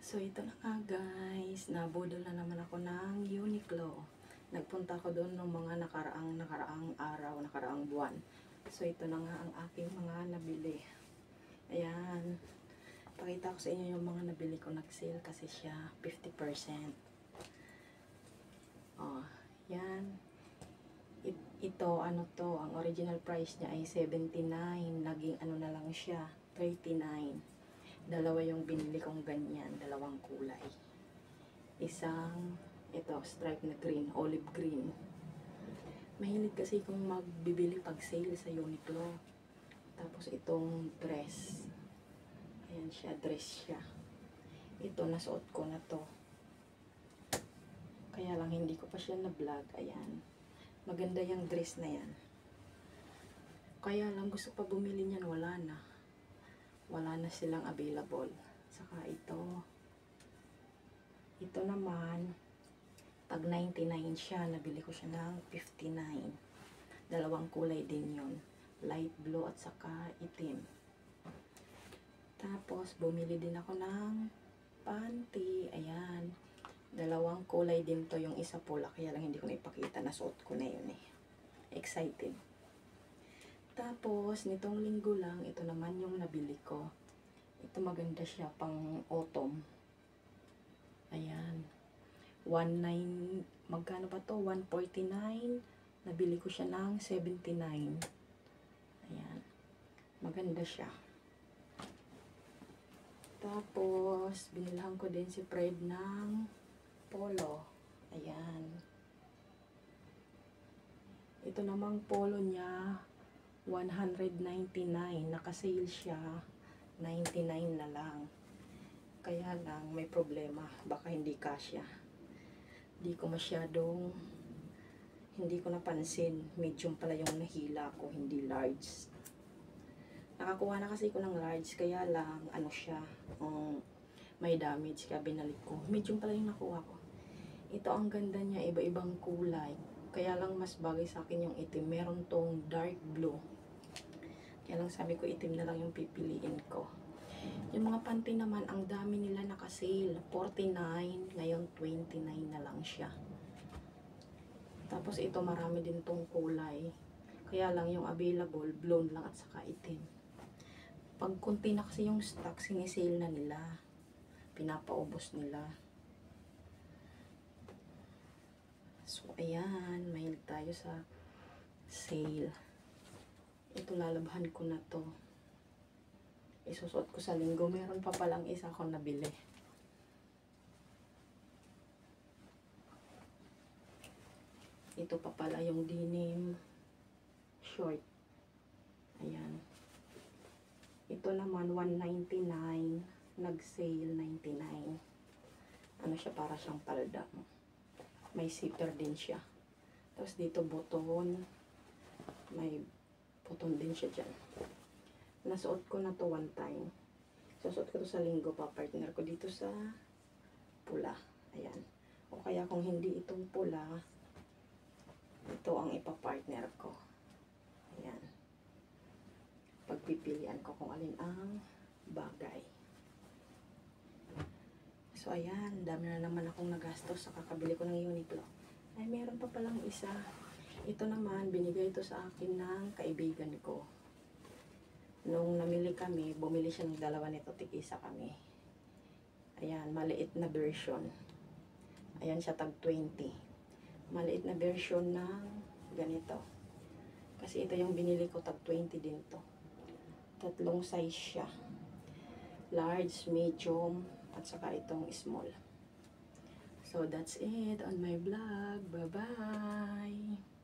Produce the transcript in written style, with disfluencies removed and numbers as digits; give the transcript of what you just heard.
So ito na nga guys, nabudol na naman ako ng Uniqlo. Nagpunta ako doon ng mga nakaraang araw, nakaraang buwan. So ito na nga ang aking mga nabili. Ayan. Pakita ko sa inyo yung mga nabili ko, nag-sale kasi siya 50%. Oh, yan. Ito, ano to, ang original price niya ay 79. Naging ano na lang siya, 39. Dalawa yung binili kong ganyan, dalawang kulay. Isang, ito, stripe na green, olive green. Mahilig kasi kung magbibili pag sale sa Uniqlo. Tapos itong dress. Ayan siya, dress siya. Ito, nasuot ko na to. Kaya lang hindi ko pa siya na-vlog. Ayan. Maganda yung dress na yan. Kaya lang gusto pa bumili niyan, wala na. Wala na silang available. Saka ito. Ito naman, pag 99 siya, nabili ko siya ng 59. Dalawang kulay din yun. Light blue at saka itim. Tapos, bumili din ako ng panty. Ayan. Dalawang kulay din to, yung isa pula. Kaya lang hindi ko na ipakita. Nasuot ko na yun eh. Excited. Tapos, nitong linggo lang, ito naman yung nabili ko. Ito maganda siya, pang autumn. Ayan. 19, magkano ba to? 149. Nabili ko siya ng 79. Ayan. Maganda siya. Tapos, binilhan ko din si Fred ng polo. Ayan. Ito namang polo niya, 199. Naka-sale siya, 99 na lang. Kaya lang, may problema. Baka hindi kasya. Hindi ko napansin. Medium pala yung nahila ko, hindi large. Nakakuha na kasi ko ng large, kaya lang, ano siya, may damage, kaya binalik ko. Medium pala yung nakuha ko. Ito ang ganda niya, iba-ibang kulay. Kaya lang mas bagay sa akin yung itim. Meron tong dark blue. Kaya lang sabi ko itim na lang yung pipiliin ko. Yung mga panty naman, ang dami nila naka-sale. 49, ngayon 29 na lang siya. Tapos ito marami din tong kulay. Kaya lang yung available, blonde lang at saka itim. Pag kunti na kasi yung stock, sinisale na nila. Pinapaubos nila. So ayan, mahilig tayo sa sale. Ito lalabhan ko na to. Isusuot ko sa linggo. Meron pa palang isa akong nabili. Ito pa pala yung denim short. Ayan. Ito naman 199. Nag-sale 99. Ano siya, para siyang palda. May zipper din siya. Tapos dito button. May button din siya dyan. Nasuot ko na to one time. Susuot ko to sa linggo, pa partner ko dito sa pula. Ayan. O kaya kung hindi itong pula, ito ang ipapartner ko. Ayan. Pagpipilian ko kung alin ang bagay. So ayan, dami na naman akong nagastos sa kakabili ko ng Uniqlo. Ay, meron pa palang isa. Ito naman, binigay ito sa akin ng kaibigan ko. Nung namili kami, bumili siya ng dalawa nito, tig-isa kami. Ayan, maliit na version. Ayan siya, tag 20. Maliit na version ng ganito. Kasi ito yung binili ko, tag 20 din to. Tatlong size siya. Large, medium, at saka itong small. So that's it on my vlog. Bye-bye!